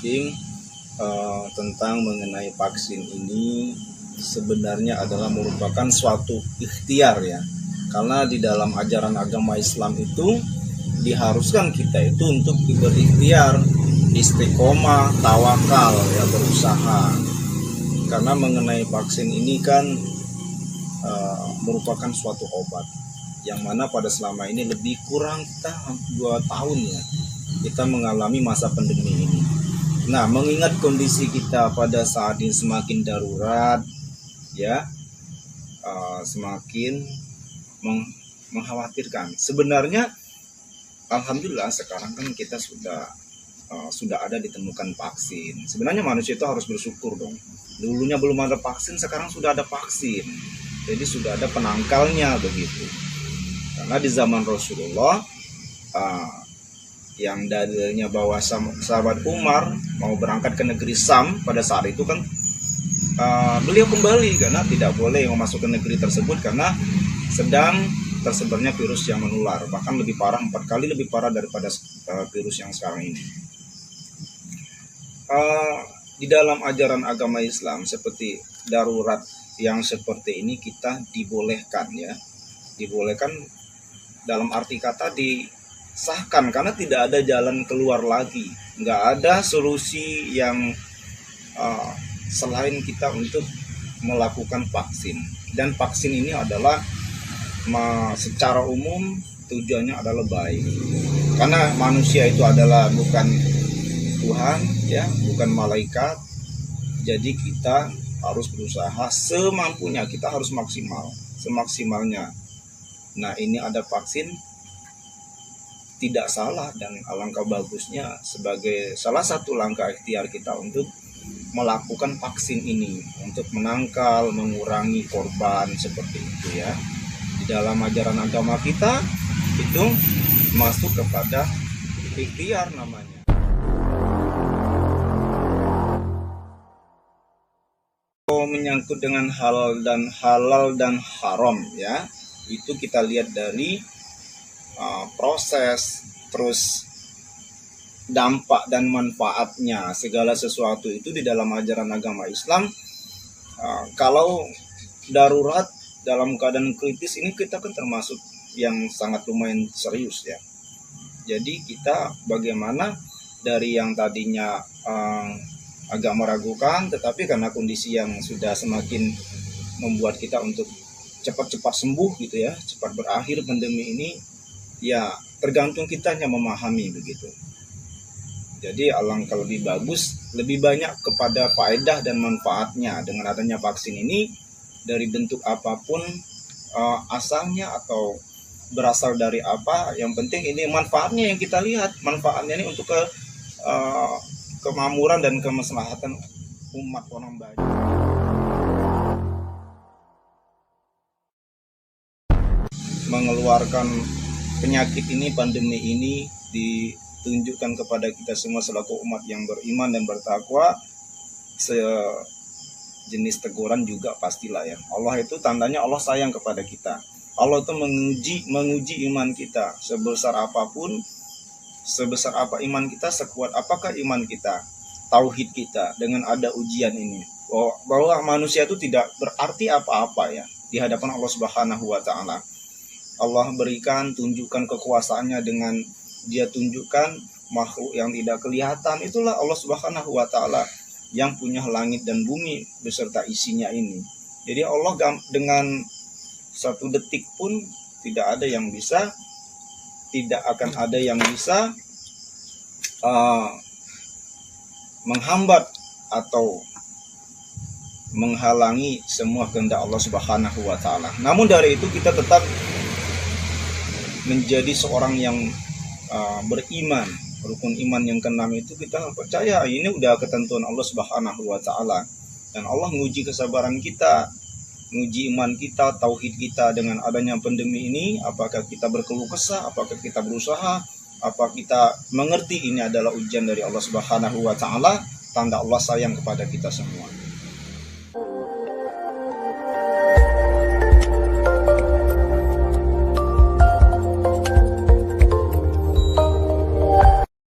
briefing tentang mengenai vaksin ini sebenarnya adalah merupakan suatu ikhtiar ya. Karena di dalam ajaran agama Islam itu diharuskan kita itu untuk berikhtiar, istiqomah, tawakal ya, berusaha. Karena mengenai vaksin ini kan merupakan suatu obat yang mana pada selama ini lebih kurang kita 2 tahun ya kita mengalami masa pandemi ini. Nah, mengingat kondisi kita pada saat ini semakin darurat ya, semakin mengkhawatirkan. Sebenarnya alhamdulillah sekarang kan kita sudah ada ditemukan vaksin. Sebenarnya manusia itu harus bersyukur dong. Dulunya belum ada vaksin, sekarang sudah ada vaksin. Jadi sudah ada penangkalnya begitu. Karena di zaman Rasulullah yang dalilnya bahwa sahabat Umar mau berangkat ke negeri Sam pada saat itu kan beliau kembali karena tidak boleh masuk ke negeri tersebut karena sedang tersebarnya virus yang menular, bahkan lebih parah, 4 kali lebih parah daripada virus yang sekarang ini. Di dalam ajaran agama Islam seperti darurat yang seperti ini kita dibolehkan ya, dibolehkan dalam arti kata disahkan karena tidak ada jalan keluar lagi, nggak ada solusi yang selain kita untuk melakukan vaksin. Dan vaksin ini adalah secara umum tujuannya adalah baik, karena manusia itu adalah bukan Tuhan ya, bukan malaikat. Jadi kita harus berusaha semampunya, kita harus semaksimalnya. Nah, ini ada vaksin tidak salah dan alangkah bagusnya sebagai salah satu langkah ikhtiar kita untuk melakukan vaksin ini untuk menangkal, mengurangi korban seperti itu ya. Di dalam ajaran agama kita itu masuk kepada ikhtiar namanya. Menyangkut dengan halal dan haram ya, itu kita lihat dari proses, terus dampak dan manfaatnya. Segala sesuatu itu di dalam ajaran agama Islam, kalau darurat dalam keadaan kritis ini kita kan termasuk yang sangat lumayan serius ya. Jadi kita bagaimana dari yang tadinya agak meragukan, tetapi karena kondisi yang sudah semakin membuat kita untuk cepat-cepat sembuh gitu ya, cepat berakhir pandemi ini, ya tergantung kitanya memahami begitu. Jadi alangkah lebih bagus, lebih banyak kepada faedah dan manfaatnya dengan adanya vaksin ini, dari bentuk apapun asalnya atau berasal dari apa, yang penting ini manfaatnya yang kita lihat. Manfaatnya ini untuk kemakmuran dan kemaslahatan umat orang banyak. Mengeluarkan penyakit ini, pandemi ini ditunjukkan kepada kita semua selaku umat yang beriman dan bertakwa. Sejenis teguran juga pastilah ya. Allah itu tandanya Allah sayang kepada kita. Allah itu menguji iman kita sebesar apapun. Sebesar apa iman kita, sekuat apakah iman kita, tauhid kita dengan ada ujian ini. Bahwa manusia itu tidak berarti apa-apa ya di hadapan Allah Subhanahu wa taala. Allah berikan, tunjukkan kekuasaannya dengan dia tunjukkan makhluk yang tidak kelihatan. Itulah Allah Subhanahu wa taala yang punya langit dan bumi beserta isinya ini. Jadi Allah dengan 1 detik pun tidak akan ada yang bisa menghambat atau menghalangi semua kehendak Allah Subhanahu wa taala. Namun dari itu kita tetap menjadi seorang yang beriman. Rukun iman yang ke-6 itu kita percaya ini udah ketentuan Allah Subhanahu wa taala, dan Allah menguji kesabaran kita, menguji iman kita, tauhid kita dengan adanya pandemi ini. Apakah kita berkeluh kesah, apakah kita berusaha, apa kita mengerti ini adalah ujian dari Allah Subhanahu wa taala, tanda Allah sayang kepada kita semua.